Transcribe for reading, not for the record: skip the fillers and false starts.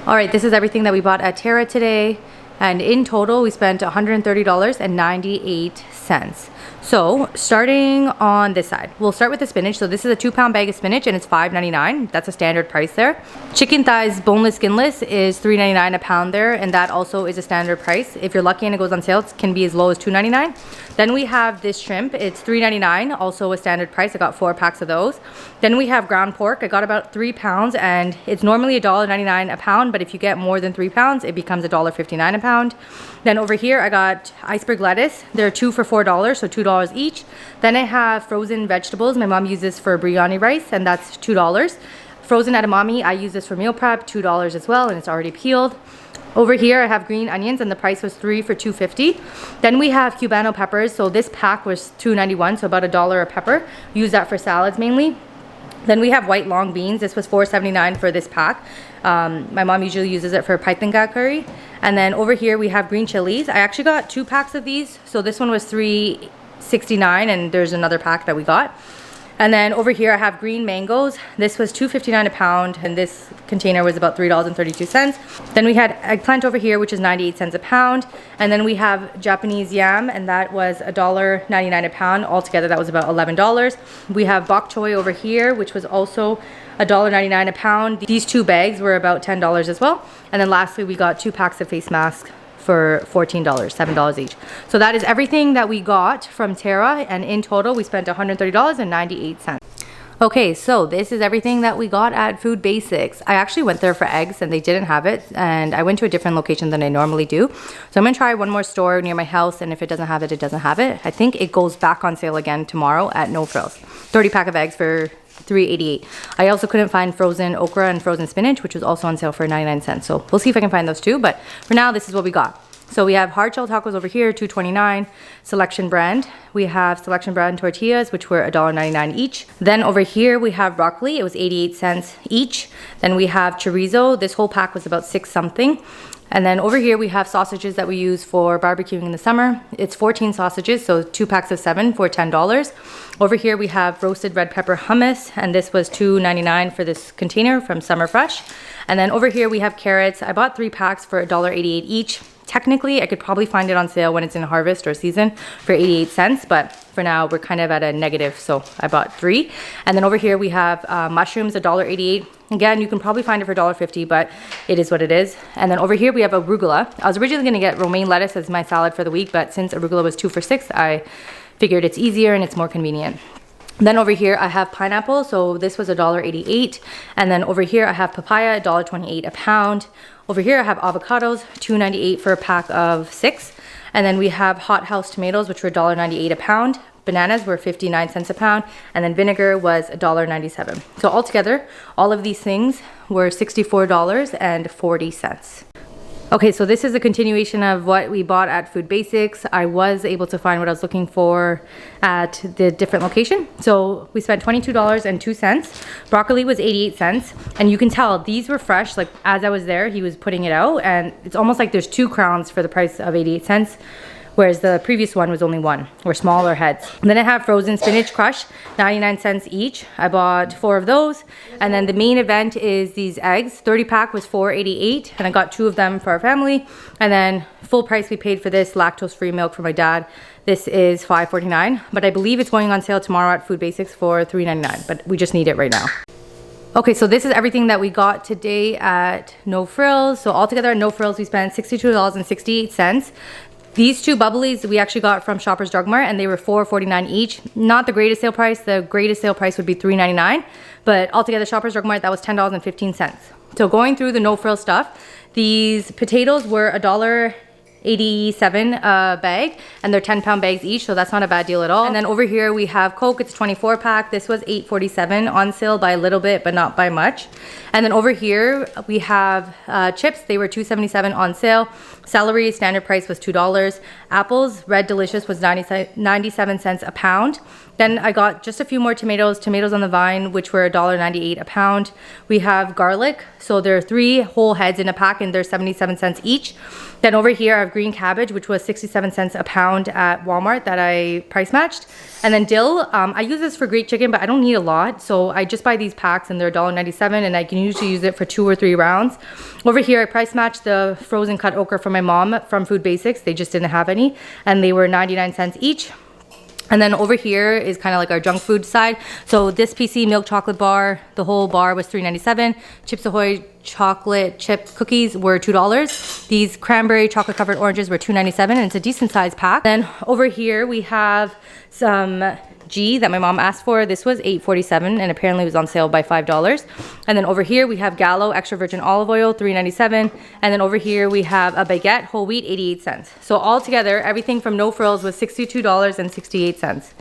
All right, this is everything that we bought at Terra today. And in total, we spent $130.98. So starting on this side, we'll start with the spinach. So this is a 2-pound bag of spinach and it's $5.99. That's a standard price there. Chicken thighs, boneless, skinless is $3.99 a pound there. And that also is a standard price. If you're lucky and it goes on sale, it can be as low as $2.99. Then we have this shrimp. It's $3.99, also a standard price. I got 4 packs of those. Then we have ground pork. I got about 3 pounds and it's normally $1.99 a pound. But if you get more than 3 pounds, it becomes $1.59 a pound. Then over here, I got iceberg lettuce. They're 2 for $4, so $2 each. Then I have frozen vegetables. My mom uses for biryani rice, and that's $2. Frozen edamame, I use this for meal prep, $2 as well, and it's already peeled. Over here, I have green onions, and the price was 3 for $2.50. Then we have Cubano peppers. So this pack was $2.91, so about $1 a pepper. Use that for salads mainly. Then we have white long beans. This was $4.79 for this pack. My mom usually uses it for paitanga curry. And then over here we have green chilies. I actually got 2 packs of these. So this one was $3.69 and there's another pack that we got. And then over here I have green mangoes. This was $2.59 a pound and this container was about $3.32. Then we had eggplant over here, which is 98 cents a pound. And then we have Japanese yam and that was $1.99 a pound. Altogether that was about $11. We have bok choy over here, which was also $1.99 a pound. These 2 bags were about $10 as well. And then lastly, we got 2 packs of face masks for $14, $7 each. So that is everything that we got from Terra, and in total we spent $130.98. Okay, so this is everything that we got at Food Basics. I actually went there for eggs and they didn't have it, and I went to a different location than I normally do. So I'm gonna try one more store near my house, and if it doesn't have it, it doesn't have it. I think it goes back on sale again tomorrow at No Frills. 30 pack of eggs for $3.88. I also couldn't find frozen okra and frozen spinach, which was also on sale for 99 cents. So we'll see if I can find those too, but for now, this is what we got. So we have Hardshell Tacos over here, $2.29, Selection brand. We have Selection brand tortillas, which were $1.99 each. Then over here, we have broccoli. It was 88 cents each. Then we have chorizo. This whole pack was about 6 something. And then over here we have sausages that we use for barbecuing in the summer. It's 14 sausages, so 2 packs of 7 for $10. Over here we have roasted red pepper hummus, and this was $2.99 for this container from Summer Fresh. And then over here we have carrots. I bought 3 packs for $1.88 each. Technically, I could probably find it on sale when it's in harvest or season for 88 cents, but for now we're kind of at a negative, so I bought 3. And then over here we have mushrooms, $1.88. Again, you can probably find it for $1.50, but it is what it is. And then over here we have arugula. I was originally gonna get romaine lettuce as my salad for the week, but since arugula was 2 for $6, I figured it's easier and it's more convenient. Then over here I have pineapple, so this was $1.88. And then over here I have papaya, $1.28 a pound. Over here I have avocados, $2.98 for a pack of 6. And then we have hot house tomatoes, which were $1.98 a pound. Bananas were 59 cents a pound, and then vinegar was $1.97. So altogether, all of these things were $64.40. Okay, so this is a continuation of what we bought at Food Basics. I was able to find what I was looking for at the different location. So we spent $22.02. Broccoli was 88 cents. And you can tell these were fresh. Like as I was there, he was putting it out, and it's almost like there's 2 crowns for the price of 88 cents. Whereas the previous one was only 1, or smaller heads. And then I have frozen spinach crush, 99 cents each. I bought 4 of those. And then the main event is these eggs. 30 pack was $4.88, and I got 2 of them for our family. And then full price we paid for this lactose-free milk for my dad. This is $5.49, but I believe it's going on sale tomorrow at Food Basics for $3.99, but we just need it right now. Okay, so this is everything that we got today at No Frills. So altogether at No Frills, we spent $62.68. These 2 Bubblies we actually got from Shoppers Drug Mart, and they were $4.49 each. Not the greatest sale price. The greatest sale price would be $3.99. But altogether, Shoppers Drug Mart, that was $10.15. So going through the No Frill stuff, these potatoes were $1.87 a bag, and they're 10-pound bags each, so that's not a bad deal at all. And then over here we have Coke. It's 24 pack. This was $8.47 on sale by a little bit, but not by much. And then over here we have chips. They were $2.77 on sale. Celery standard price was $2. Apples, Red Delicious, was 97 cents a pound. Then I got just a few more tomatoes on the vine, which were $1.98 a pound. We have garlic, so there are 3 whole heads in a pack, and they're 77 cents each. Then over here I have green cabbage, which was 67 cents a pound at Walmart that I price matched. And then dill, I use this for Greek chicken, but I don't need a lot. So I just buy these packs and they're $1.97 and I can usually use it for 2 or 3 rounds. Over here, I price matched the frozen cut okra for my mom from Food Basics. They just didn't have any and they were 99 cents each. And then over here is kind of like our junk food side. So this PC milk chocolate bar, the whole bar was $3.97. Chips Ahoy chocolate chip cookies were $2. These cranberry chocolate covered oranges were $2.97 and it's a decent sized pack. Then over here we have some G that my mom asked for. This was $8.47 and apparently it was on sale by $5. And then over here we have Gallo extra virgin olive oil, $3.97. And then over here we have a baguette whole wheat, 88 cents. So all together, everything from No Frills was $62.68.